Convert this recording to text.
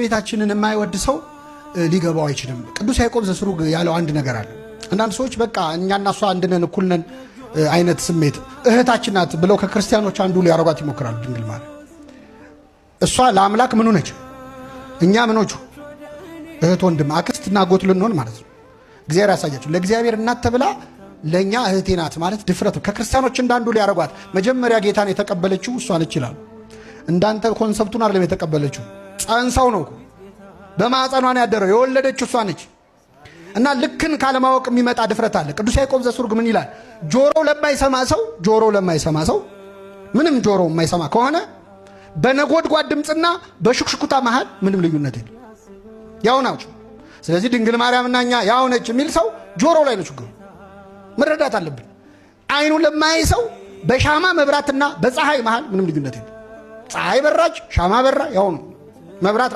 ቤታችንን የማይወድ ሰው ሊገባው አይችልም። ቅዱስ ያዕቆብ ዘስሩግ ያለው አንድ ነገር አለ። አንዳንድ ሰዎች በቃ እኛና እሷ አንድ ነን እኩል ነን አይነት ስሜት እህታችን ናት ብለው ከክርስቲያኖች አንዱ ሊያረጓት ይሞክራሉ። ድንግል ማርያም እሷ ለአምላክ ምኑ ነች? እኛ ምኖቹ? እህት ወንድም፣ አክስትና አጎት ልንሆን ማለት ነው። እግዚአብሔር ያሳያችሁ። ለእግዚአብሔር እናት ተብላ ለእኛ እህቴ ናት ማለት ድፍረቱ። ከክርስቲያኖች እንዳንዱ ሊያረጓት መጀመሪያ ጌታን የተቀበለችው እሷ ነች ይላሉ። እንዳንተ ኮንሰፕቱን አይደለም የተቀበለችው፣ ጸንሳው ነው በማዕፀኗን ያደረው የወለደችው እሷ ነች። እና ልክን ካለማወቅ የሚመጣ ድፍረት አለ። ቅዱስ ያዕቆብ ዘስሩግ ምን ይላል? ጆሮ ለማይሰማ ሰው ምንም ጆሮ የማይሰማ ከሆነ በነጎድጓድ ድምፅና በሹክሹክታ መሃል ምንም ልዩነት የለም፣ ያው ናቸው። ስለዚህ ድንግል ማርያምና እኛ ያው ነች የሚል ሰው ጆሮ ላይ ነው ችግሩ። መረዳት አለብን። አይኑ ለማያይ ሰው በሻማ መብራትና በፀሐይ መሃል ምንም ልዩነት የለም። ፀሐይ በራች ሻማ በራ ያው ነው። መብራት